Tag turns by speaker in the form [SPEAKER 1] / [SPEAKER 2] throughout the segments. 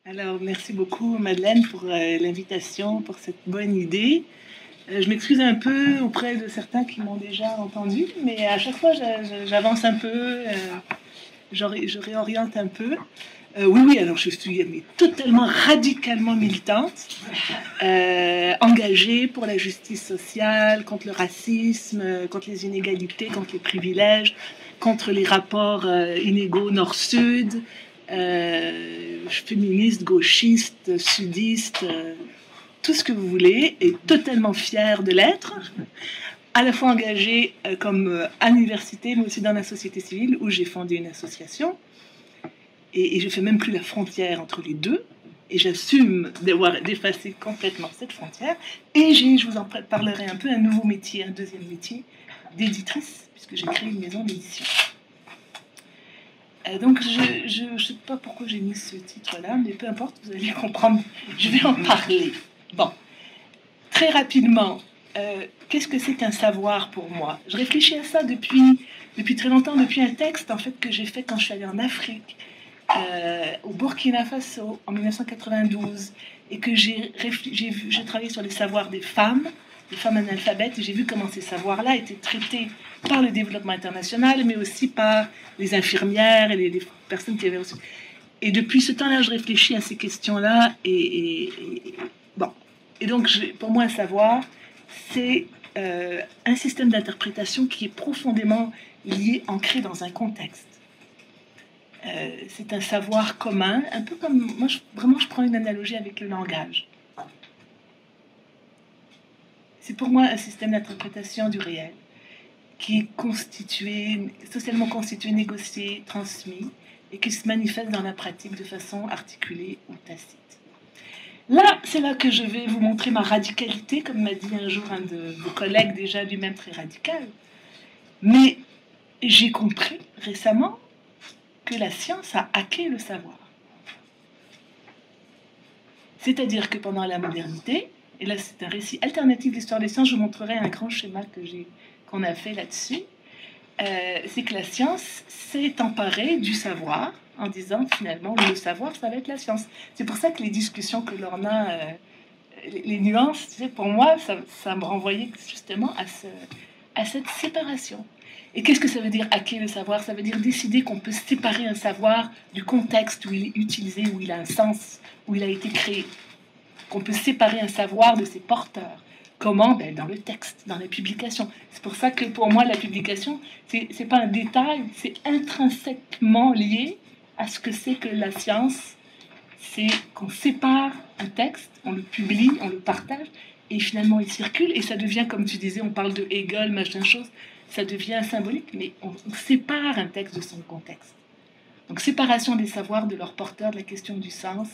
[SPEAKER 1] Alors, merci beaucoup, Madeleine, pour l'invitation, pour cette bonne idée. Je m'excuse un peu auprès de certains qui m'ont déjà entendu, mais à chaque fois, j'avance un peu, je réoriente un peu. Oui, alors je suis mais, totalement, radicalement militante, engagée pour la justice sociale, contre le racisme, contre les inégalités, contre les privilèges, contre les rapports inégaux nord-sud, féministe, gauchiste, sudiste, tout ce que vous voulez, et totalement fière de l'être, à la fois engagée comme à l'université, mais aussi dans la société civile, où j'ai fondé une association, et je fais même plus la frontière entre les deux, et j'assume d'avoir dépassé complètement cette frontière, et je vous en parlerai un peu, un nouveau métier, un deuxième métier d'éditrice, puisque j'ai créé une maison d'édition. Donc je ne sais pas pourquoi j'ai mis ce titre-là, mais peu importe, vous allez comprendre, je vais en parler. Bon, très rapidement, qu'est-ce que c'est qu'un savoir pour moi? Je réfléchis à ça depuis très longtemps, depuis un texte en fait que j'ai fait quand je suis allée en Afrique, au Burkina Faso en 1992, et que j'ai travaillé sur les savoirs des femmes analphabètes, et j'ai vu comment ces savoirs-là étaient traités par le développement international, mais aussi par les infirmières et les personnes qui avaient reçu. Et depuis ce temps-là, je réfléchis à ces questions-là, bon. Et donc, pour moi, un savoir, c'est un système d'interprétation qui est profondément lié, ancré dans un contexte. C'est un savoir commun, un peu comme moi. Je prends une analogie avec le langage. C'est pour moi un système d'interprétation du réel qui est constitué, socialement constitué, négocié, transmis, et qui se manifeste dans la pratique de façon articulée ou tacite. Là, c'est là que je vais vous montrer ma radicalité, comme m'a dit un jour un de vos collègues, déjà lui-même très radical. Mais j'ai compris récemment que la science a hacké le savoir. C'est-à-dire que pendant la modernité, et là c'est un récit alternatif d'histoire des sciences, je vous montrerai un grand schéma qu'on a fait là-dessus, c'est que la science s'est emparée du savoir en disant finalement le savoir ça va être la science. C'est pour ça que les discussions que l'on a, les nuances, tu sais, pour moi ça me renvoyait justement à cette séparation. Et qu'est-ce que ça veut dire hacker le savoir? Ça veut dire décider qu'on peut séparer un savoir du contexte où il est utilisé, où il a un sens, où il a été créé. Qu'on peut séparer un savoir de ses porteurs. Comment? Dans le texte, dans la publication. C'est pour ça que pour moi, la publication, c'est pas un détail, c'est intrinsèquement lié à ce que c'est que la science. C'est qu'on sépare un texte, on le publie, on le partage, et finalement il circule, et ça devient, comme tu disais, on parle de Hegel, machin chose, ça devient symbolique, mais on sépare un texte de son contexte. Donc séparation des savoirs, de leurs porteurs, de la question du sens.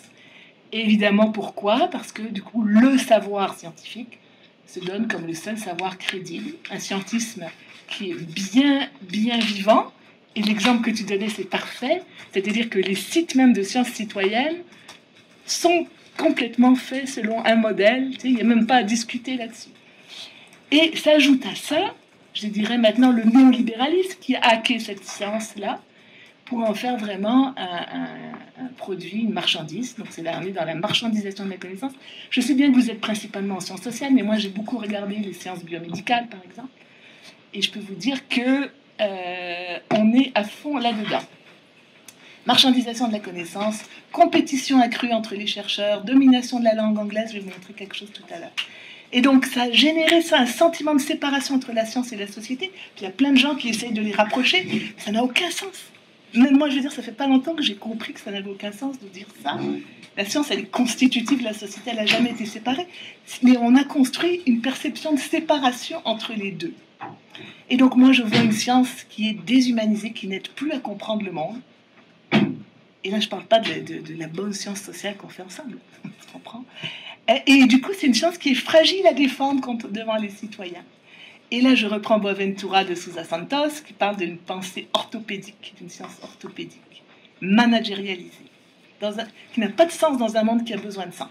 [SPEAKER 1] Et évidemment, pourquoi? Parce que du coup, le savoir scientifique se donne comme le seul savoir crédible, un scientisme qui est bien vivant. Et l'exemple que tu donnais, c'est parfait. C'est-à-dire que les sites même de sciences citoyennes sont complètement faits selon un modèle. Tu sais, il n'y a même pas à discuter là-dessus. Et s'ajoute à ça, je dirais maintenant, le néolibéralisme qui a hacké cette science-là pour en faire vraiment un produit, une marchandise. Donc c'est là, on est dans la marchandisation de la connaissance. Je sais bien que vous êtes principalement en sciences sociales, mais moi j'ai beaucoup regardé les sciences biomédicales, par exemple. Et je peux vous dire que on est à fond là-dedans. Marchandisation de la connaissance, compétition accrue entre les chercheurs, domination de la langue anglaise, je vais vous montrer quelque chose tout à l'heure. Et donc ça a généré ça, un sentiment de séparation entre la science et la société. Puis il y a plein de gens qui essayent de les rapprocher, ça n'a aucun sens. Même moi, je veux dire, ça fait pas longtemps que j'ai compris que ça n'avait aucun sens de dire ça. La science, elle est constitutive de la société, elle n'a jamais été séparée. Mais on a construit une perception de séparation entre les deux. Et donc moi, je vois une science qui est déshumanisée, qui n'aide plus à comprendre le monde. Et là, je ne parle pas de la bonne science sociale qu'on fait ensemble. Tu comprends? Et du coup, c'est une science qui est fragile à défendre devant les citoyens. Et là, je reprends Boaventura de Sousa Santos, qui parle d'une pensée orthopédique, d'une science orthopédique, managérialisée, qui n'a pas de sens dans un monde qui a besoin de sens.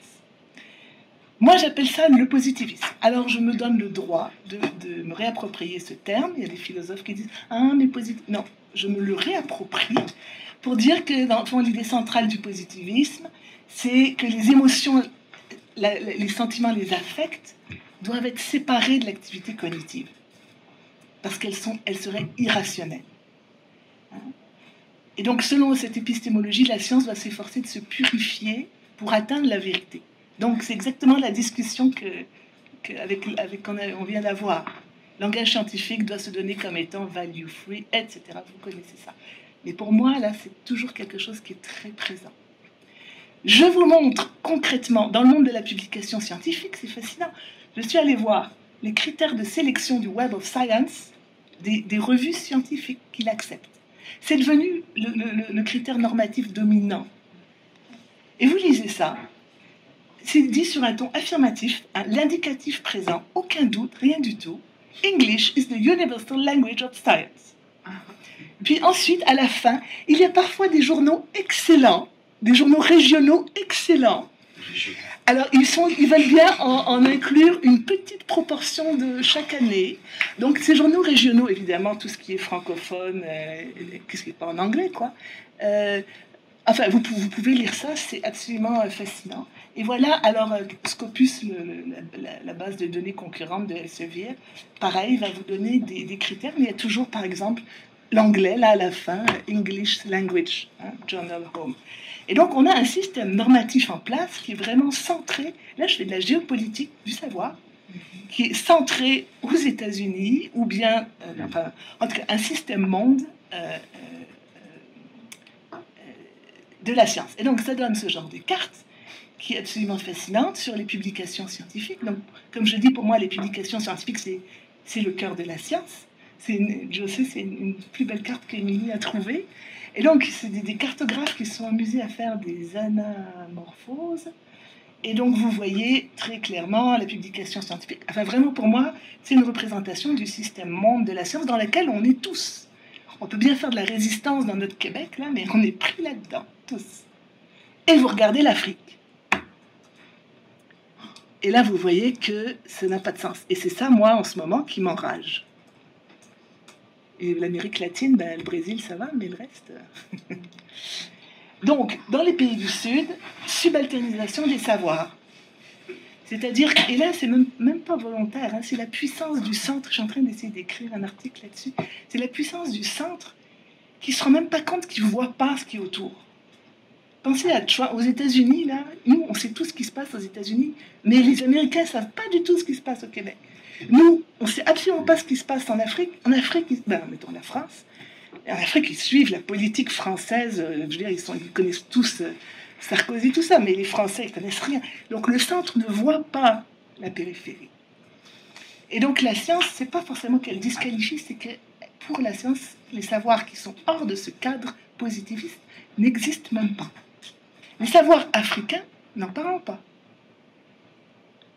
[SPEAKER 1] Moi, j'appelle ça le positivisme. Alors, je me donne le droit de me réapproprier ce terme. Il y a des philosophes qui disent « Ah, mais positif... » Non, je me le réapproprie pour dire que, dans le fond, l'idée centrale du positivisme,
[SPEAKER 2] c'est que les émotions, les sentiments, les affects doivent être séparés de l'activité cognitive, parce elles seraient irrationnelles. Et donc, selon cette épistémologie, la science doit s'efforcer de se purifier pour atteindre la vérité. Donc, c'est exactement la discussion qu'on vient d'avoir. Le langage scientifique doit se donner comme étant value free, etc. Vous connaissez ça. Mais pour moi, là, c'est toujours quelque chose qui est très présent. Je vous montre concrètement, dans le monde de la publication scientifique, c'est fascinant. Je suis allée voir les critères de sélection du Web of Science des revues scientifiques qu'il accepte. C'est devenu le critère normatif dominant. Et vous lisez ça, c'est dit sur un ton affirmatif, l'indicatif présent, aucun doute, rien du tout. English is the universal language of science. Puis ensuite, à la fin, il y a parfois des journaux excellents, des journaux régionaux excellents. Alors, ils veulent bien en inclure une petite proportion de chaque année. Donc, ces journaux régionaux, évidemment, tout ce qui est francophone, qu'est-ce qui n'est pas en anglais, quoi. Enfin, vous pouvez lire ça, c'est absolument fascinant. Et voilà, alors, Scopus, la base de données concurrente de Elsevier, pareil, va vous donner des critères, mais il y a toujours, par exemple, l'anglais, là, à la fin, English Language, Journal Home. Et donc, on a un système normatif en place qui est vraiment centré, là, je fais de la géopolitique du savoir, qui est centré aux États-Unis, ou bien, enfin, en tout cas, un système monde de la science. Et donc, ça donne ce genre de carte qui est absolument fascinante sur les publications scientifiques. Donc, comme je dis, pour moi, les publications scientifiques, c'est le cœur de la science. Je sais, c'est une plus belle carte qu'Émilie a trouvée. Et donc, c'est des cartographes qui se sont amusés à faire des anamorphoses. Et donc, vous voyez très clairement la publication scientifique. Enfin, vraiment, pour moi, c'est une représentation du système monde de la science dans lequel on est tous. On peut bien faire de la résistance dans notre Québec, là, mais on est pris là-dedans, tous. Et vous regardez l'Afrique. Et là, vous voyez que ça n'a pas de sens. Et c'est ça, moi, en ce moment, qui m'enrage. Et l'Amérique latine, ben, le Brésil, ça va, mais le reste... Donc, dans les pays du Sud, subalternisation des savoirs. C'est-à-dire, et là, c'est même pas volontaire, hein, c'est la puissance du centre. Je suis en train d'essayer d'écrire un article là-dessus. C'est la puissance du centre qui ne se rend même pas compte qu'il ne voit pas ce qui est autour. Pensez aux États-Unis, là. Nous, on sait tout ce qui se passe aux États-Unis, mais les Américains ne savent pas du tout ce qui se passe au Québec. Nous, on ne sait absolument pas ce qui se passe en Afrique. En Afrique, mettons la France. En Afrique, ils suivent la politique française. Je veux dire, ils connaissent tous Sarkozy, tout ça, mais les Français, ils connaissent rien. Donc le centre ne voit pas la périphérie. Et donc la science, c'est pas forcément qu'elle disqualifie, c'est que pour la science, les savoirs qui sont hors de ce cadre positiviste n'existent même pas. Les savoirs africains, n'en parlons pas.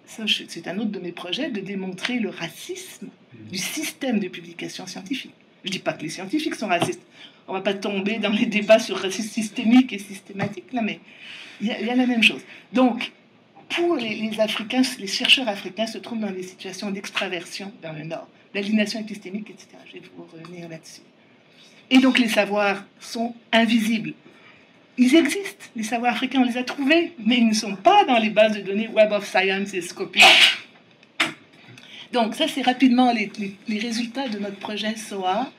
[SPEAKER 2] C'est un autre de mes projets, de démontrer le racisme du système de publication scientifique. Je ne dis pas que les scientifiques sont racistes. On ne va pas tomber dans les débats sur racisme systémique et systématique, là, mais il y a la même chose. Donc, pour les Africains, les chercheurs africains se trouvent dans des situations d'extraversion vers le Nord, d'aliénation épistémique, etc. Je vais vous revenir là-dessus. Et donc, les savoirs sont invisibles. Ils existent, les savoirs africains, on les a trouvés, mais ils ne sont pas dans les bases de données Web of Science et Scopus. Donc, ça, c'est rapidement les résultats de notre projet SOA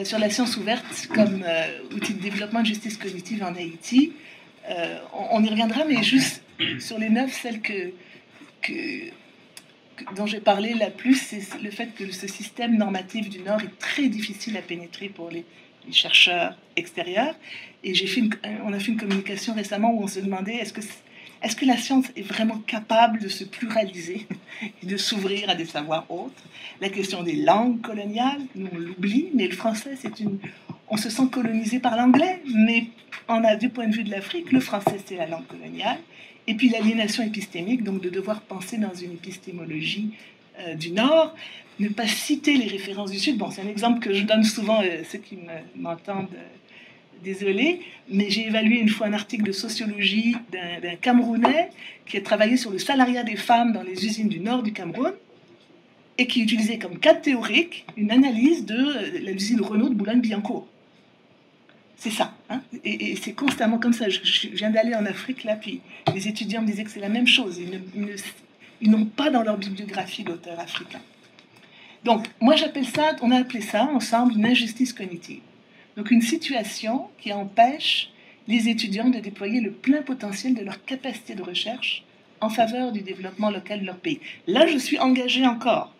[SPEAKER 2] sur la science ouverte comme outil de développement de justice cognitive en Haïti. On y reviendra, mais juste sur les 9, celles dont j'ai parlé la plus, c'est le fait que ce système normatif du Nord est très difficile à pénétrer pour les chercheurs extérieurs. Et on a fait une communication récemment où on se demandait est-ce que la science est vraiment capable de se pluraliser et de s'ouvrir à des savoirs autres? La question des langues coloniales, nous on l'oublie, mais le français, on se sent colonisé par l'anglais, mais du point de vue de l'Afrique, le français, c'est la langue coloniale. Et puis l'aliénation épistémique, donc de devoir penser dans une épistémologie du Nord, ne pas citer les références du Sud. Bon, c'est un exemple que je donne souvent, ceux qui m'entendent... Désolée, mais j'ai évalué une fois un article de sociologie d'un Camerounais qui a travaillé sur le salariat des femmes dans les usines du nord du Cameroun et qui utilisait comme cadre théorique une analyse de l'usine Renault de Boulogne-Billancourt. C'est ça.
[SPEAKER 1] Hein, et c'est constamment comme ça. Je viens d'aller en Afrique, là, puis les étudiants me disaient que c'est la même chose. Ils n'ont pas dans leur bibliographie d'auteur africain. Donc, moi, j'appelle ça, on a appelé ça ensemble une injustice cognitive. Donc, une situation qui empêche les étudiants de déployer le plein potentiel de leur capacité de recherche en faveur du développement local de leur pays. Là, je suis engagée encore.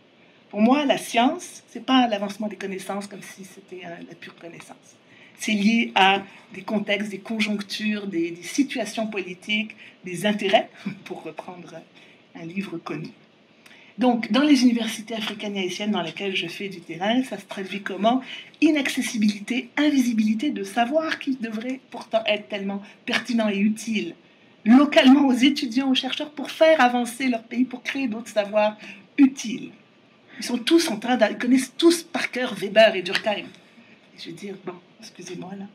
[SPEAKER 1] Pour moi, la science, c'est pas l'avancement des connaissances comme si c'était la pure connaissance. C'est lié à des contextes, des conjonctures, des situations politiques, des intérêts, pour reprendre un livre connu. Donc, dans les universités africaines et haïtiennes dans lesquelles je fais du terrain, ça se traduit comment? Inaccessibilité, invisibilité de savoir qui devrait pourtant être tellement pertinent et utile localement aux étudiants, aux chercheurs pour faire avancer leur pays, pour créer d'autres savoirs utiles. Ils sont tous en train ils connaissent tous par cœur Weber et Durkheim. Et je veux dire, bon, excusez-moi là.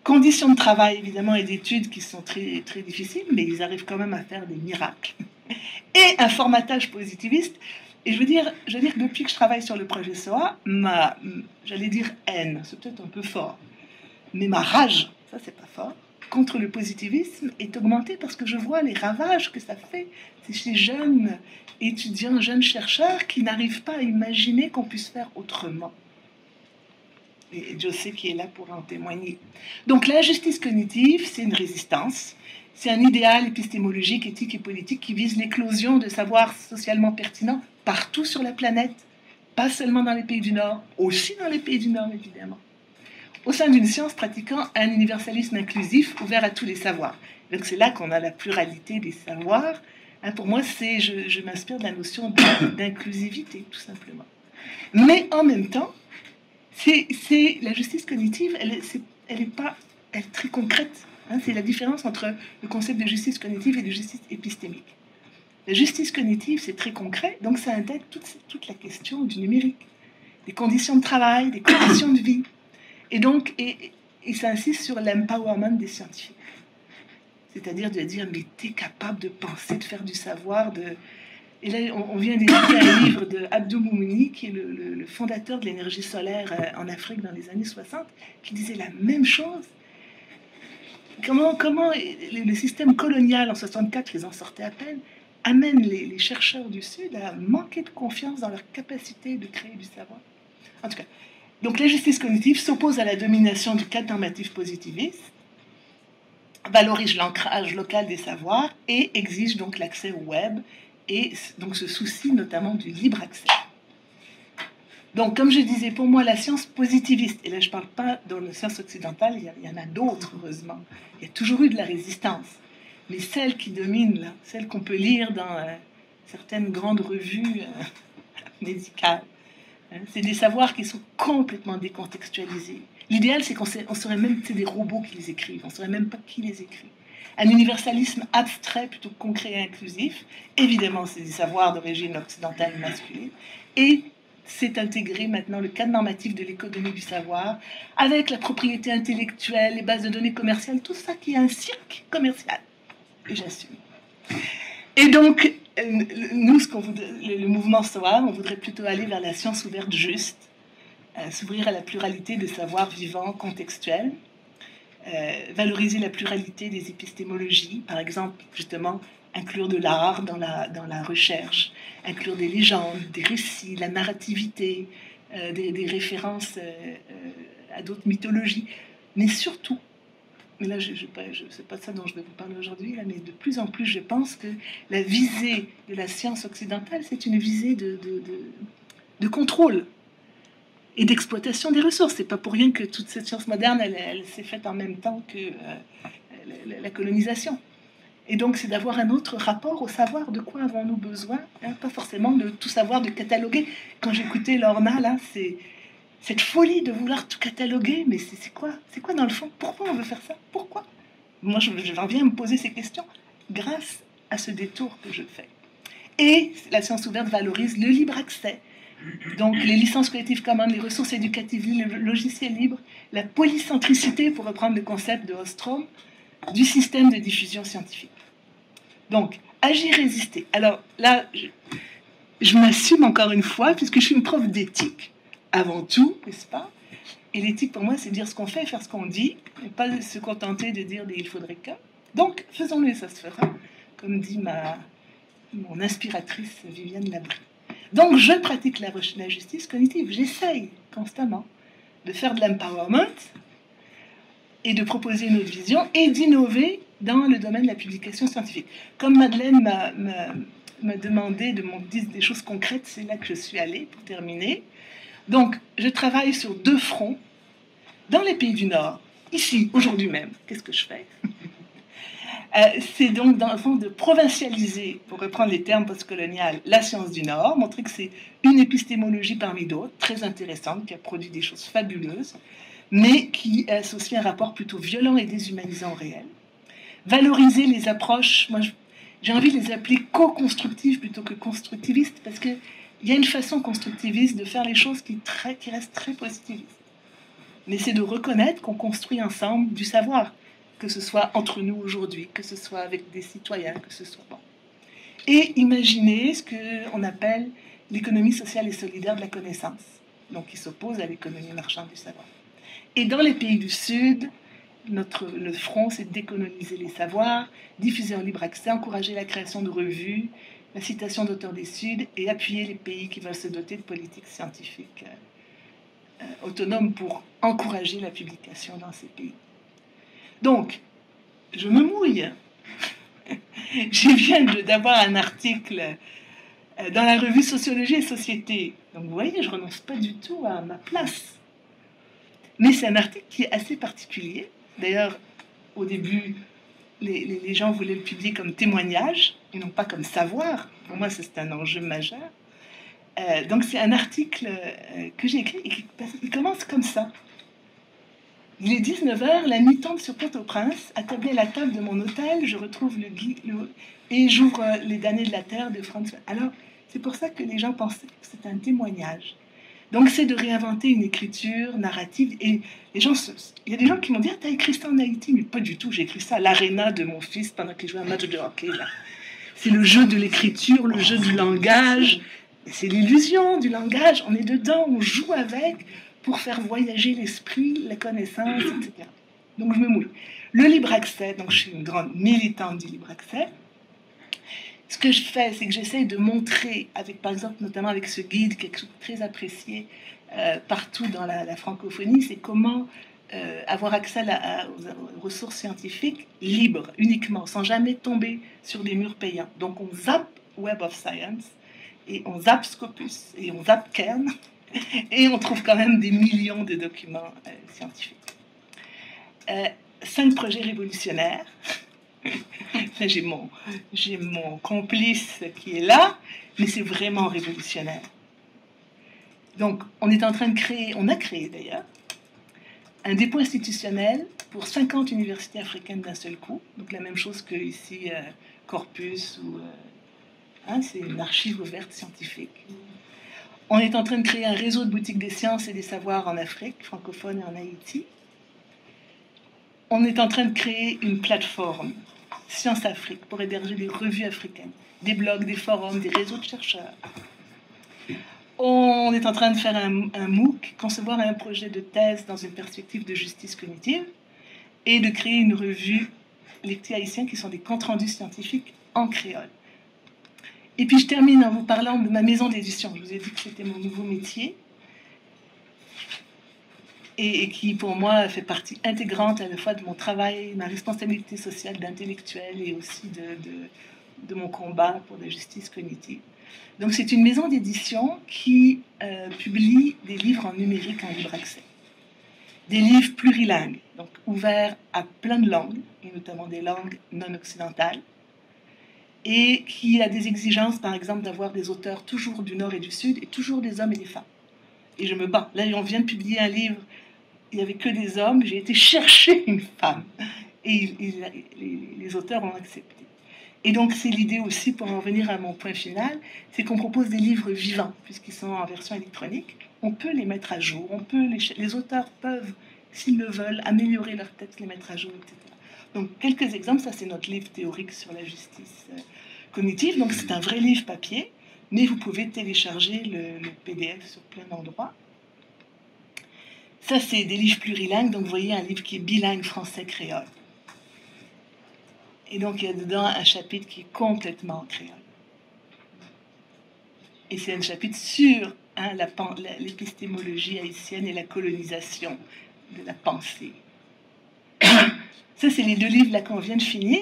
[SPEAKER 1] Conditions de travail, évidemment, et d'études qui sont très, très difficiles, mais ils arrivent quand même à faire des miracles. Et un formatage positiviste. Et je veux dire que depuis que je travaille sur le projet SOA, j'allais dire haine, c'est peut-être un peu fort, mais ma rage, ça c'est pas fort, contre le positivisme est augmentée parce que je vois les ravages que ça fait ces jeunes étudiants, jeunes chercheurs qui n'arrivent pas à imaginer qu'on puisse faire autrement. Et Dieu sait qui est là pour en témoigner. Donc l'injustice cognitive, c'est une résistance. C'est un idéal épistémologique, éthique et politique qui vise l'éclosion de savoirs socialement pertinents partout sur la planète, pas seulement dans les pays du Nord, aussi dans les pays du Nord, évidemment. Au sein d'une science pratiquant un universalisme inclusif ouvert à tous les savoirs. Donc c'est là qu'on a la pluralité des savoirs. Hein, pour moi, je m'inspire de la notion d'inclusivité, tout simplement. Mais en même temps, la justice cognitive, elle est très concrète. Hein, c'est la différence entre le concept de justice cognitive et de justice épistémique. La justice cognitive, c'est très concret, donc ça intègre toute la question du numérique, des conditions de travail, des conditions de vie. Et donc, et ça insiste sur l'empowerment des scientifiques. C'est-à-dire de dire, mais t'es capable de penser, de faire du savoir, Et là, on vient d'éditer un livre de Abdou Moumouni, qui est le fondateur de l'énergie solaire en Afrique dans les années 60, qui disait la même chose. Comment le système colonial en 64, ils en sortaient à peine, amène les chercheurs du Sud à manquer de confiance dans leur capacité de créer du savoir. En tout cas, donc la justice cognitive s'oppose à la domination du cadre normatif positiviste, valorise l'ancrage local des savoirs et exige donc l'accès au web et donc ce souci notamment du libre accès. Donc, comme je disais, pour moi, la science positiviste, et là je ne parle pas dans la science occidentale, il y en a d'autres, heureusement. Il y a toujours eu de la résistance. Mais celle qui domine, là, celle qu'on peut lire dans certaines grandes revues médicales, hein, c'est des savoirs qui sont complètement décontextualisés. L'idéal, c'est qu'on saurait même que c'est des robots qui les écrivent, on ne saurait même pas qui les écrit. Un universalisme abstrait plutôt que concret et inclusif. Évidemment, c'est des savoirs d'origine occidentale masculine. Et c'est intégré maintenant le cadre normatif de l'économie du savoir, avec la propriété intellectuelle, les bases de données commerciales, tout ça qui est un cirque commercial. Et j'assume. Et donc, nous, le mouvement SOA, on voudrait plutôt aller vers la science ouverte juste, s'ouvrir à la pluralité des savoirs vivants, contextuels, valoriser la pluralité des épistémologies, par exemple, justement, inclure de l'art dans la recherche, inclure des légendes, des récits, la narrativité, des références à d'autres mythologies, mais surtout, mais là, c'est pas de ça dont je vais vous parler aujourd'hui, mais de plus en plus, je pense que la visée de la science occidentale, c'est une visée de contrôle et d'exploitation des ressources. C'est pas pour rien que toute cette science moderne, elle s'est faite en même temps que la colonisation. Et donc, c'est d'avoir un autre rapport au savoir. De quoi avons-nous besoin, hein? Pas forcément de tout savoir, de cataloguer. Quand j'écoutais Lorna, là, c'est cette folie de vouloir tout cataloguer. Mais c'est quoi? C'est quoi dans le fond? Pourquoi on veut faire ça? Pourquoi? Moi, j'en viens à me poser ces questions grâce à ce détour que je fais. Et la science ouverte valorise le libre accès. Donc, les licences Creative Commons, les ressources éducatives libres, le logiciel libre, la polycentricité, pour reprendre le concept de Ostrom, du système de diffusion scientifique. Donc, agir, résister. Alors là, je m'assume encore une fois, puisque je suis une prof d'éthique, avant tout, n'est-ce pas? Et l'éthique, pour moi, c'est dire ce qu'on fait, faire ce qu'on dit, et pas se contenter de dire il faudrait que. Donc, faisons-le, ça se fera, comme dit mon inspiratrice Viviane Labrie. Donc, je pratique la justice cognitive. J'essaye constamment de faire de l'empowerment et de proposer une autre vision et d'innover dans le domaine de la publication scientifique. Comme Madeleine m'a demandé de dire des choses concrètes, c'est là que je suis allée pour terminer. Donc, je travaille sur 2 fronts dans les pays du Nord, ici, aujourd'hui même. Qu'est-ce que je fais? C'est donc dans le fond de provincialiser, pour reprendre les termes postcoloniales, la science du Nord, montrer que c'est une épistémologie parmi d'autres, très intéressante, qui a produit des choses fabuleuses, mais qui associe un rapport plutôt violent et déshumanisant au réel. Valoriser les approches, moi j'ai envie de les appeler co-constructives plutôt que constructivistes, parce qu'il y a une façon constructiviste de faire les choses qui reste très positiviste. Mais c'est de reconnaître qu'on construit ensemble du savoir, que ce soit entre nous aujourd'hui, que ce soit avec des citoyens, que ce soit bon. Et imaginer ce qu'on appelle l'économie sociale et solidaire de la connaissance, donc qui s'oppose à l'économie marchande du savoir. Et dans les pays du Sud, le front, c'est décoloniser les savoirs, diffuser en libre accès, encourager la création de revues, la citation d'auteurs des Sud et appuyer les pays qui veulent se doter de politiques scientifiques autonomes pour encourager la publication dans ces pays. Donc, je me mouille. Je viens d'avoir un article dans la revue Sociologie et Société. Donc, vous voyez, je ne renonce pas du tout à ma place. Mais c'est un article qui est assez particulier. D'ailleurs, au début, les gens voulaient le publier comme témoignage et non pas comme savoir. Pour moi, c'est un enjeu majeur. Donc, c'est un article que j'ai écrit et qui commence comme ça. Il est 19h, la nuit tombe sur Port-au-Prince. Attablé à la table de mon hôtel, je retrouve le guide et j'ouvre Les damnés de la terre de Franz. Alors, c'est pour ça que les gens pensaient que c'est un témoignage. Donc, c'est de réinventer une écriture narrative. Et les gens, il y a des gens qui m'ont dit « Ah, t'as écrit ça en Haïti ?» Mais pas du tout, j'ai écrit ça à l'aréna de mon fils pendant qu'il jouait un match de hockey. C'est le jeu de l'écriture, le jeu du langage. C'est l'illusion du langage. On est dedans, on joue avec pour faire voyager l'esprit, la connaissance, etc. Donc, je me mouille. Le libre accès, donc je suis une grande militante du libre accès. Ce que je fais, c'est que j'essaie de montrer, avec, par exemple, notamment avec ce guide, quelque chose de très apprécié partout dans la francophonie, c'est comment avoir accès aux ressources scientifiques libres, uniquement, sans jamais tomber sur des murs payants. Donc, on zappe Web of Science, et on zappe Scopus, et on zappe Kern, et on trouve quand même des millions de documents scientifiques. 5 projets révolutionnaires. J'ai mon complice qui est là, mais c'est vraiment révolutionnaire. Donc, on est en train de créer, on a créé d'ailleurs, un dépôt institutionnel pour 50 universités africaines d'un seul coup. Donc, la même chose que ici, Corpus, ou c'est une archive ouverte scientifique. On est en train de créer un réseau de boutiques des sciences et des savoirs en Afrique, francophone et en Haïti. On est en train de créer une plateforme Science Afrique pour héberger des revues africaines, des blogs, des forums, des réseaux de chercheurs. On est en train de faire un MOOC, concevoir un projet de thèse dans une perspective de justice cognitive et de créer une revue Les petits haïtiens qui sont des comptes rendus scientifiques en créole. Et puis je termine en vous parlant de ma maison d'édition. Je vous ai dit que c'était mon nouveau métier et qui, pour moi, fait partie intégrante à la fois de mon travail, ma responsabilité sociale d'intellectuel et aussi de mon combat pour la justice cognitive. Donc c'est une maison d'édition qui publie des livres en numérique en libre accès. Des livres plurilingues, donc ouverts à plein de langues, et notamment des langues non occidentales, et qui a des exigences, par exemple, d'avoir des auteurs toujours du Nord et du Sud, et toujours des hommes et des femmes. Et je me bats. Là, on vient de publier un livre, il n'y avait que des hommes, j'ai été chercher une femme. Et les auteurs ont accepté. Et donc, c'est l'idée aussi, pour en revenir à mon point final, c'est qu'on propose des livres vivants, puisqu'ils sont en version électronique. On peut les mettre à jour, les auteurs peuvent, s'ils le veulent, améliorer leur texte, les mettre à jour, etc. Donc, quelques exemples, ça c'est notre livre théorique sur la justice cognitive. Donc, c'est un vrai livre papier, mais vous pouvez télécharger le PDF sur plein d'endroits. Ça, c'est des livres plurilingues, donc vous voyez un livre qui est bilingue français-créole. Et donc, il y a dedans un chapitre qui est complètement créole. Et c'est un chapitre sur l'épistémologie haïtienne et la colonisation de la pensée. Ça, c'est les deux livres là qu'on vient de finir.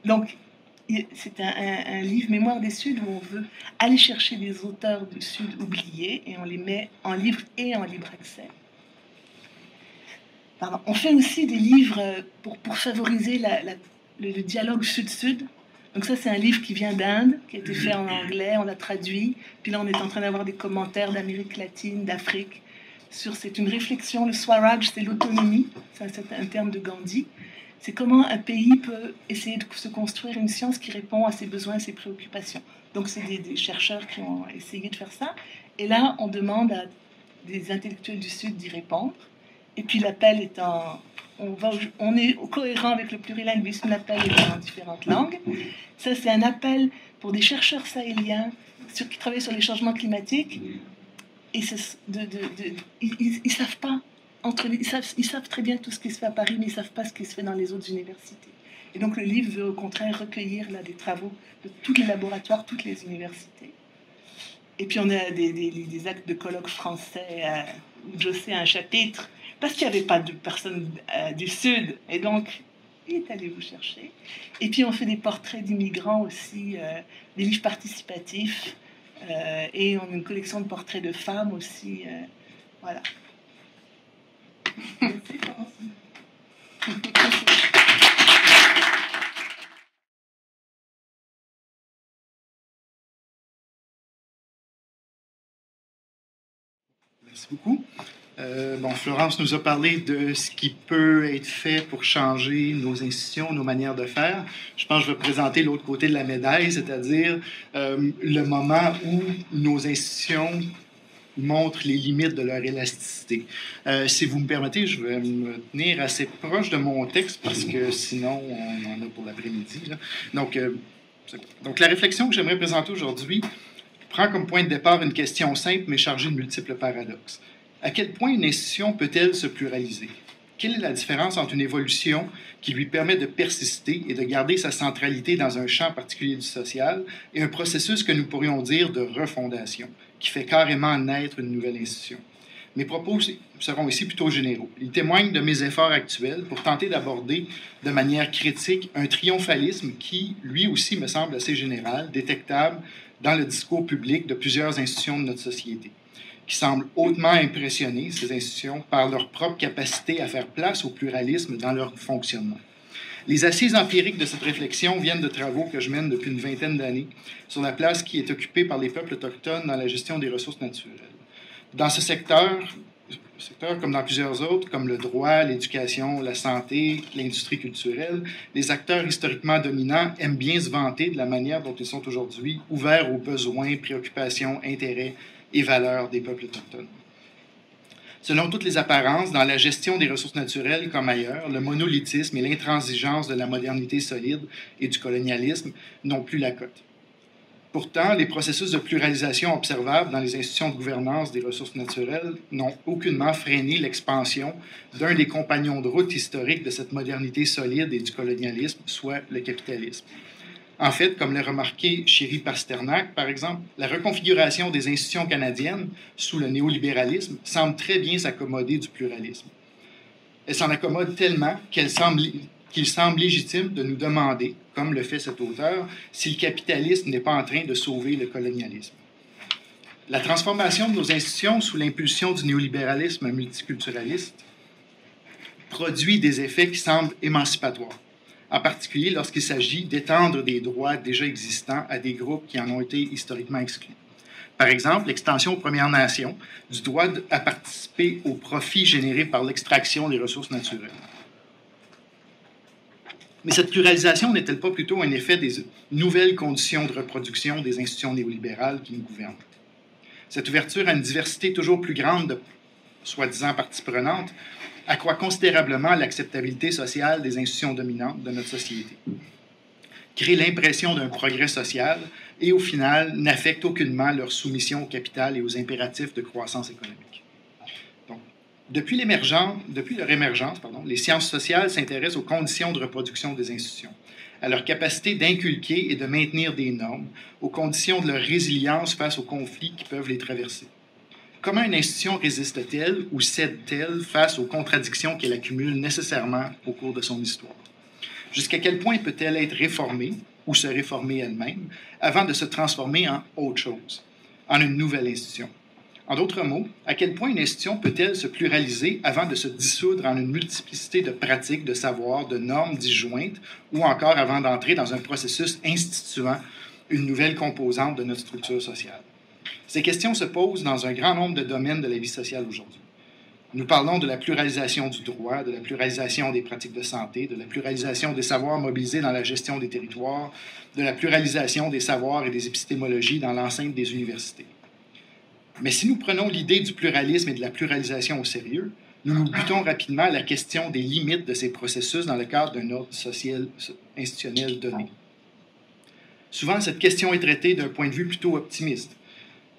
[SPEAKER 1] Donc, c'est un livre Mémoire des Suds où on veut aller chercher des auteurs du Sud oubliés et on les met en livre et en libre accès. Pardon. On fait aussi des livres pour favoriser le dialogue Sud-Sud. Donc ça, c'est un livre qui vient d'Inde, qui a été fait en anglais, on l'a traduit. Puis là, on est en train d'avoir des commentaires d'Amérique latine, d'Afrique. C'est une réflexion, le Swaraj, c'est l'autonomie, c'est un terme de Gandhi. C'est comment un pays peut essayer de se construire une science qui répond à ses besoins, à ses préoccupations. Donc c'est des chercheurs qui ont essayé de faire ça. Et là, on demande à des intellectuels du Sud d'y répondre. Et puis l'appel est on est cohérent avec le plurilinguisme, l'appel est en différentes langues. Ça, c'est un appel pour des chercheurs sahéliens qui travaillent sur les changements climatiques. Et ils savent pas. Ils savent très bien tout ce qui se fait à Paris, mais ils ne savent pas ce qui se fait dans les autres universités. Et donc le livre veut au contraire recueillir là, des travaux de tous les laboratoires, toutes les universités. Et puis on a des actes de colloque français où José a un chapitre, parce qu'il n'y avait pas de personnes du Sud, et donc il est allé vous chercher. Et puis on fait des portraits d'immigrants aussi, des livres participatifs, et on a une collection de portraits de femmes aussi. Voilà.
[SPEAKER 3] Merci beaucoup. Florence nous a parlé de ce qui peut être fait pour changer nos institutions, nos manières de faire. Je pense que je vais présenter l'autre côté de la médaille, c'est-à-dire le moment où nos institutions montrent les limites de leur élasticité. Si vous me permettez, je vais me tenir assez proche de mon texte parce que sinon, on en a pour l'après-midi. Donc, la réflexion que j'aimerais présenter aujourd'hui prend comme point de départ une question simple mais chargée de multiples paradoxes. À quel point une institution peut-elle se pluraliser? Quelle est la différence entre une évolution qui lui permet de persister et de garder sa centralité dans un champ particulier du social et un processus que nous pourrions dire de refondation, qui fait carrément naître une nouvelle institution? Mes propos seront ici plutôt généraux. Ils témoignent de mes efforts actuels pour tenter d'aborder de manière critique un triomphalisme qui, lui aussi, me semble assez général, détectable dans le discours public de plusieurs institutions de notre société, qui semblent hautement impressionner ces institutions par leur propre capacité à faire place au pluralisme dans leur fonctionnement. Les assises empiriques de cette réflexion viennent de travaux que je mène depuis une vingtaine d'années sur la place qui est occupée par les peuples autochtones dans la gestion des ressources naturelles. Dans ce secteur, comme dans plusieurs autres, comme le droit, l'éducation, la santé, l'industrie culturelle, les acteurs historiquement dominants aiment bien se vanter de la manière dont ils sont aujourd'hui ouverts aux besoins, préoccupations, intérêts et valeurs des peuples autochtones. Selon toutes les apparences, dans la gestion des ressources naturelles comme ailleurs, le monolithisme et l'intransigeance de la modernité solide et du colonialisme n'ont plus la cote. Pourtant, les processus de pluralisation observables dans les institutions de gouvernance des ressources naturelles n'ont aucunement freiné l'expansion d'un des compagnons de route historiques de cette modernité solide et du colonialisme, soit le capitalisme. En fait, comme l'a remarqué Chéri Pasternak, par exemple, la reconfiguration des institutions canadiennes sous le néolibéralisme semble très bien s'accommoder du pluralisme. Elle s'en accommode tellement qu'il semble légitime de nous demander, comme le fait cet auteur, si le capitalisme n'est pas en train de sauver le colonialisme. La transformation de nos institutions sous l'impulsion du néolibéralisme multiculturaliste produit des effets qui semblent émancipatoires, en particulier lorsqu'il s'agit d'étendre des droits déjà existants à des groupes qui en ont été historiquement exclus. Par exemple, l'extension aux Premières Nations du droit à participer aux profits générés par l'extraction des ressources naturelles. Mais cette pluralisation n'est-elle pas plutôt un effet des nouvelles conditions de reproduction des institutions néolibérales qui nous gouvernent? Cette ouverture à une diversité toujours plus grande de soi-disant parties prenantes accroît considérablement l'acceptabilité sociale des institutions dominantes de notre société, crée l'impression d'un progrès social et, au final, n'affecte aucunement leur soumission au capital et aux impératifs de croissance économique. Depuis leur émergence, les sciences sociales s'intéressent aux conditions de reproduction des institutions, à leur capacité d'inculquer et de maintenir des normes, aux conditions de leur résilience face aux conflits qui peuvent les traverser. Comment une institution résiste-t-elle ou cède-t-elle face aux contradictions qu'elle accumule nécessairement au cours de son histoire? Jusqu'à quel point peut-elle être réformée ou se réformer elle-même avant de se transformer en autre chose, en une nouvelle institution? En d'autres mots, à quel point une institution peut-elle se pluraliser avant de se dissoudre en une multiplicité de pratiques, de savoirs, de normes disjointes, ou encore avant d'entrer dans un processus instituant une nouvelle composante de notre structure sociale? Ces questions se posent dans un grand nombre de domaines de la vie sociale aujourd'hui. Nous parlons de la pluralisation du droit, de la pluralisation des pratiques de santé, de la pluralisation des savoirs mobilisés dans la gestion des territoires, de la pluralisation des savoirs et des épistémologies dans l'enceinte des universités. Mais si nous prenons l'idée du pluralisme et de la pluralisation au sérieux, nous nous butons rapidement à la question des limites de ces processus dans le cadre d'un ordre social institutionnel donné. Souvent, cette question est traitée d'un point de vue plutôt optimiste.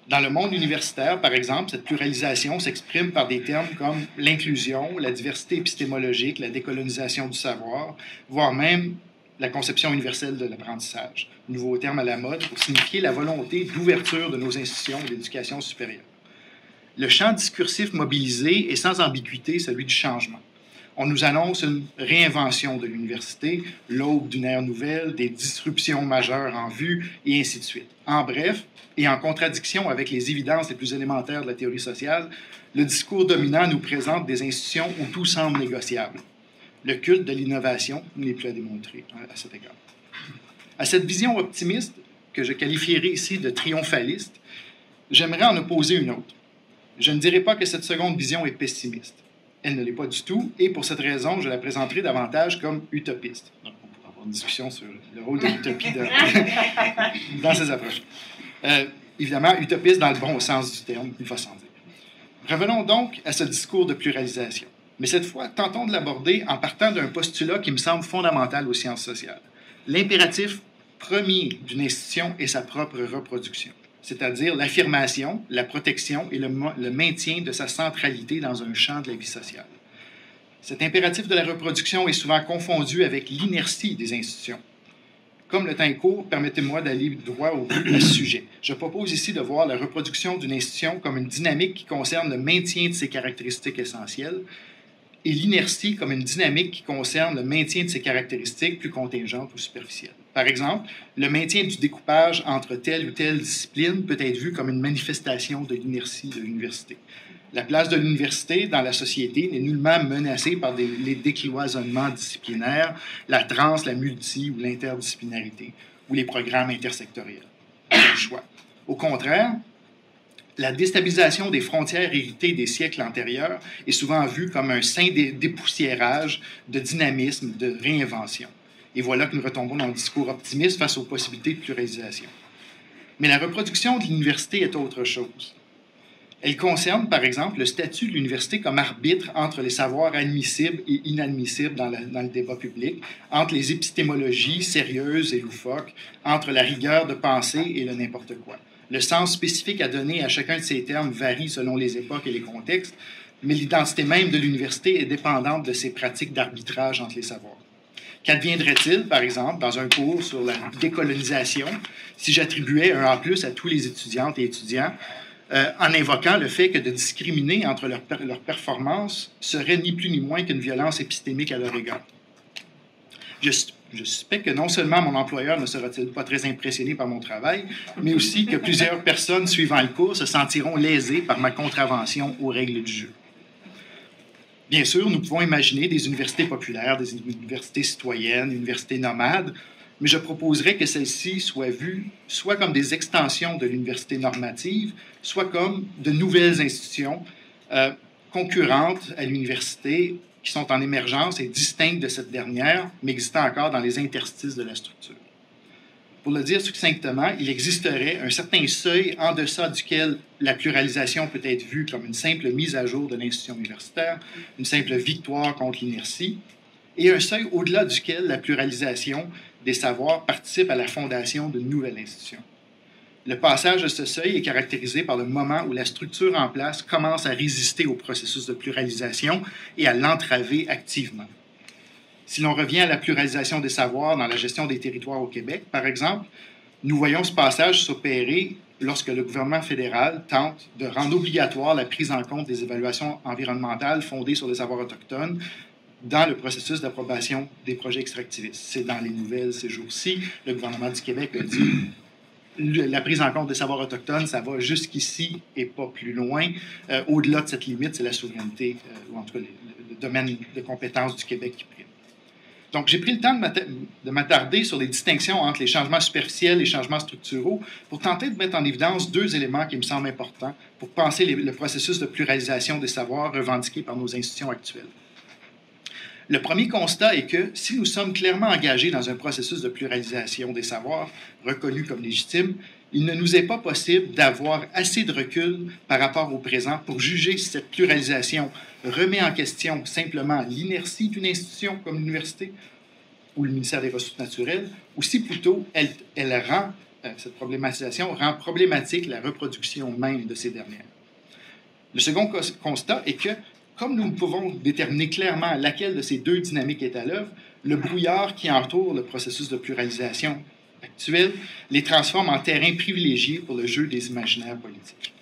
[SPEAKER 3] Dans le monde universitaire, par exemple, cette pluralisation s'exprime par des termes comme l'inclusion, la diversité épistémologique, la décolonisation du savoir, voire même la conception universelle de l'apprentissage, nouveau terme à la mode pour signifier la volonté d'ouverture de nos institutions d'éducation supérieure. Le champ discursif mobilisé est sans ambiguïté celui du changement. On nous annonce une réinvention de l'université, l'aube d'une ère nouvelle, des disruptions majeures en vue, et ainsi de suite. En bref, et en contradiction avec les évidences les plus élémentaires de la théorie sociale, le discours dominant nous présente des institutions où tout semble négociable. Le culte de l'innovation n'est plus à démontrer à cet égard. À cette vision optimiste, que je qualifierais ici de triomphaliste, j'aimerais en opposer une autre. Je ne dirais pas que cette seconde vision est pessimiste. Elle ne l'est pas du tout, et pour cette raison, je la présenterai davantage comme utopiste. Donc, on pourra avoir une discussion sur le rôle de l'utopie dans ces approches. Évidemment, utopiste dans le bon sens du terme, il faut s'en dire. Revenons donc à ce discours de pluralisation. Mais cette fois, tentons de l'aborder en partant d'un postulat qui me semble fondamental aux sciences sociales. L'impératif premier d'une institution est sa propre reproduction, c'est-à-dire l'affirmation, la protection et le maintien de sa centralité dans un champ de la vie sociale. Cet impératif de la reproduction est souvent confondu avec l'inertie des institutions. Comme le temps est court, permettez-moi d'aller droit au sujet. Je propose ici de voir la reproduction d'une institution comme une dynamique qui concerne le maintien de ses caractéristiques essentielles et l'inertie comme une dynamique qui concerne le maintien de ses caractéristiques plus contingentes ou superficielles. Par exemple, le maintien du découpage entre telle ou telle discipline peut être vu comme une manifestation de l'inertie de l'université. La place de l'université dans la société n'est nullement menacée par les décloisonnements disciplinaires, la la multi ou l'interdisciplinarité, ou les programmes intersectoriels. C'est le choix. Au contraire, la déstabilisation des frontières héritées des siècles antérieurs est souvent vue comme un sain dépoussiérage de dynamisme, de réinvention. Et voilà que nous retombons dans le discours optimiste face aux possibilités de pluralisation. Mais la reproduction de l'université est autre chose. Elle concerne, par exemple, le statut de l'université comme arbitre entre les savoirs admissibles et inadmissibles dans le débat public, entre les épistémologies sérieuses et loufoques, entre la rigueur de pensée et le n'importe quoi. Le sens spécifique à donner à chacun de ces termes varie selon les époques et les contextes, mais l'identité même de l'université est dépendante de ces pratiques d'arbitrage entre les savoirs. Qu'adviendrait-il, par exemple, dans un cours sur la décolonisation, si j'attribuais un A+ à tous les étudiantes et étudiants, en invoquant le fait que de discriminer entre leurs performances serait ni plus ni moins qu'une violence épistémique à leur égard? Je suspecte que non seulement mon employeur ne sera-t-il pas très impressionné par mon travail, mais aussi que plusieurs personnes suivant le cours se sentiront lésées par ma contravention aux règles du jeu. Bien sûr, nous pouvons imaginer des universités populaires, des universités citoyennes, des universités nomades, mais je proposerais que celles-ci soient vues soit comme des extensions de l'université normative, soit comme de nouvelles institutions concurrentes à l'université, qui sont en émergence et distinctes de cette dernière, mais existant encore dans les interstices de la structure. Pour le dire succinctement, il existerait un certain seuil en deçà duquel la pluralisation peut être vue comme une simple mise à jour de l'institution universitaire, une simple victoire contre l'inertie, et un seuil au-delà duquel la pluralisation des savoirs participe à la fondation d'une nouvelle institution. Le passage de ce seuil est caractérisé par le moment où la structure en place commence à résister au processus de pluralisation et à l'entraver activement. Si l'on revient à la pluralisation des savoirs dans la gestion des territoires au Québec, par exemple, nous voyons ce passage s'opérer lorsque le gouvernement fédéral tente de rendre obligatoire la prise en compte des évaluations environnementales fondées sur les savoirs autochtones dans le processus d'approbation des projets extractivistes. C'est dans les nouvelles ces jours-ci. Le gouvernement du Québec a dit la prise en compte des savoirs autochtones, ça va jusqu'ici et pas plus loin. Au-delà de cette limite, c'est la souveraineté, ou en tout cas le domaine de compétences du Québec qui prime. Donc, j'ai pris le temps de m'attarder sur les distinctions entre les changements superficiels et les changements structuraux pour tenter de mettre en évidence deux éléments qui me semblent importants pour penser le processus de pluralisation des savoirs revendiqué par nos institutions actuelles. Le premier constat est que si nous sommes clairement engagés dans un processus de pluralisation des savoirs reconnu comme légitime, il ne nous est pas possible d'avoir assez de recul par rapport au présent pour juger si cette pluralisation remet en question simplement l'inertie d'une institution comme l'université ou le ministère des Ressources naturelles, ou si plutôt cette problématisation rend problématique la reproduction même de ces dernières. Le second constat est que, comme nous pouvons déterminer clairement laquelle de ces deux dynamiques est à l'œuvre, le brouillard qui entoure le processus de pluralisation actuel les transforme en terrain privilégié pour le jeu des imaginaires politiques.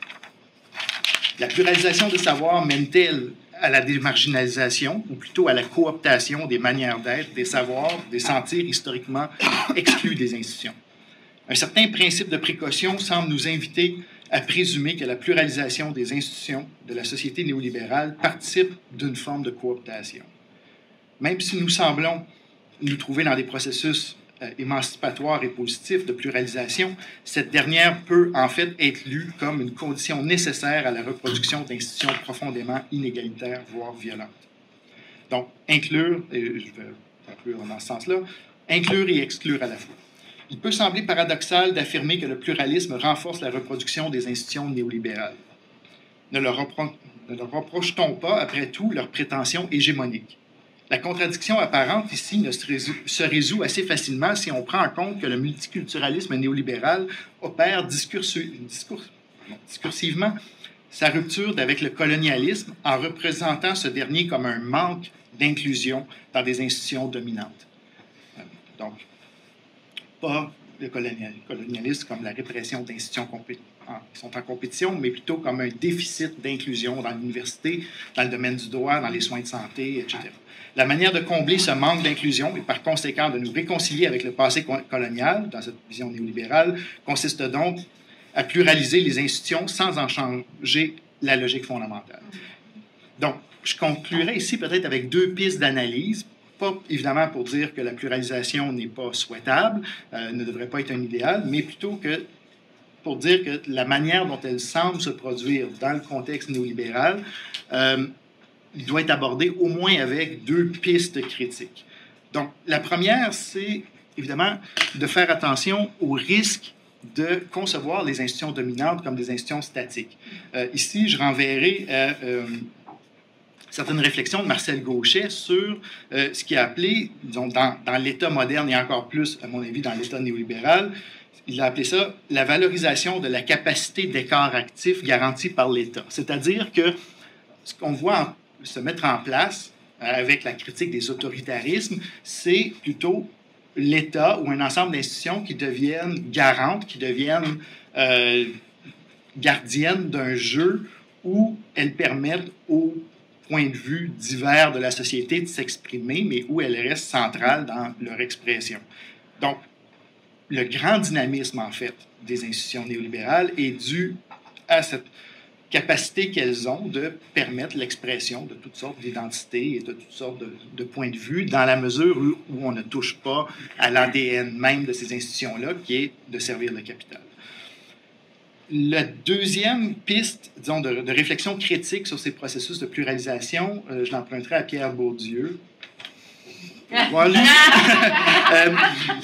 [SPEAKER 3] La pluralisation des savoirs mène-t-elle à la démarginalisation, ou plutôt à la cooptation des manières d'être, des savoirs, des sentiers historiquement exclus des institutions? Un certain principe de précaution semble nous inviter à présumer que la pluralisation des institutions de la société néolibérale participe d'une forme de cooptation. Même si nous semblons nous trouver dans des processus émancipatoires et positifs de pluralisation, cette dernière peut en fait être lue comme une condition nécessaire à la reproduction d'institutions profondément inégalitaires, voire violentes. Donc, inclure, et je vais conclure dans ce sens-là, inclure et exclure à la fois. Il peut sembler paradoxal d'affirmer que le pluralisme renforce la reproduction des institutions néolibérales. Ne leur reproche-t-on pas, après tout, leur prétention hégémonique? La contradiction apparente ici se résout assez facilement si on prend en compte que le multiculturalisme néolibéral opère discursivement sa rupture avec le colonialisme en représentant ce dernier comme un manque d'inclusion dans des institutions dominantes. Donc, pas le colonialisme comme la répression d'institutions qui sont en compétition, mais plutôt comme un déficit d'inclusion dans l'université, dans le domaine du droit, dans les soins de santé, etc. La manière de combler ce manque d'inclusion et par conséquent de nous réconcilier avec le passé colonial, dans cette vision néolibérale, consiste donc à pluraliser les institutions sans en changer la logique fondamentale. Donc, je conclurai ici peut-être avec deux pistes d'analyse, pas évidemment pour dire que la pluralisation n'est pas souhaitable, ne devrait pas être un idéal, mais plutôt que pour dire que la manière dont elle semble se produire dans le contexte néolibéral doit être abordée au moins avec deux pistes critiques. Donc, la première, c'est évidemment de faire attention au risque de concevoir les institutions dominantes comme des institutions statiques. Ici, je renverrai à certaines réflexions de Marcel Gauchet sur ce qu'il a appelé, disons, dans l'État moderne et encore plus, à mon avis, dans l'État néolibéral, il a appelé ça la valorisation de la capacité d'écart actif garantie par l'État. C'est-à-dire que ce qu'on voit se mettre en place avec la critique des autoritarismes, c'est plutôt l'État ou un ensemble d'institutions qui deviennent garantes, qui deviennent gardiennes d'un jeu où elles permettent aux points de vue divers de la société de s'exprimer, mais où elles restent centrales dans leur expression. Donc, le grand dynamisme, en fait, des institutions néolibérales est dû à cette capacité qu'elles ont de permettre l'expression de toutes sortes d'identités et de toutes sortes de points de vue, dans la mesure où on ne touche pas à l'ADN même de ces institutions-là, qui est de servir le capital. La deuxième piste, disons, de réflexion critique sur ces processus de pluralisation, je l'emprunterai à Pierre Bourdieu, voilà.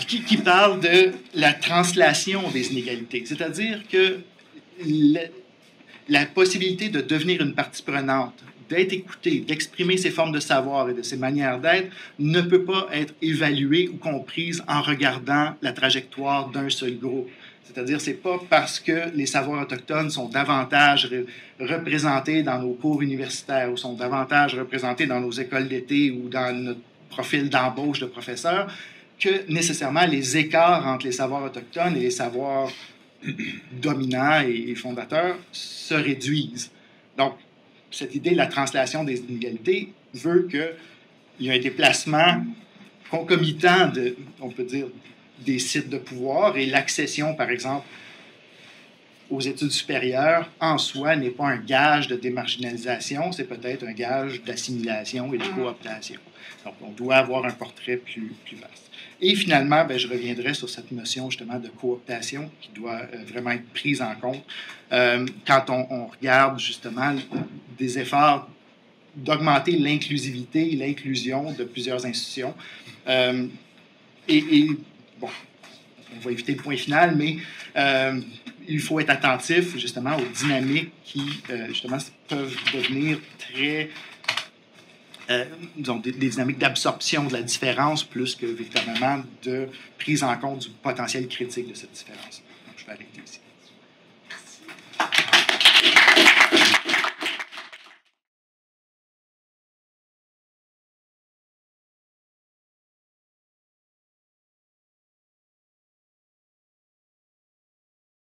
[SPEAKER 3] Qui parle de la translation des inégalités. C'est-à-dire que la possibilité de devenir une partie prenante, d'être écouté, d'exprimer ses formes de savoir et de ses manières d'être, ne peut pas être évaluée ou comprise en regardant la trajectoire d'un seul groupe. C'est-à-dire, c'est pas parce que les savoirs autochtones sont davantage représentés dans nos cours universitaires ou sont davantage représentés dans nos écoles d'été ou dans notre profil d'embauche de professeurs que nécessairement les écarts entre les savoirs autochtones et les savoirs dominants et fondateurs se réduisent. Donc, cette idée de la translation des inégalités veut qu'il y ait un déplacement concomitant de, on peut dire, des sites de pouvoir et l'accession, par exemple, aux études supérieures, en soi, n'est pas un gage de démarginalisation, c'est peut-être un gage d'assimilation et de cooptation. Donc, on doit avoir un portrait plus vaste. Et finalement, je reviendrai sur cette notion justement de cooptation qui doit vraiment être prise en compte quand on regarde justement des efforts d'augmenter l'inclusivité et l'inclusion de plusieurs institutions. Bon, on va éviter le point final, mais il faut être attentif justement aux dynamiques qui justement peuvent devenir très... disons, des dynamiques d'absorption de la différence plus que véritablement de prise en compte du potentiel critique de cette différence. Donc, je vais arrêter ici.
[SPEAKER 2] Merci.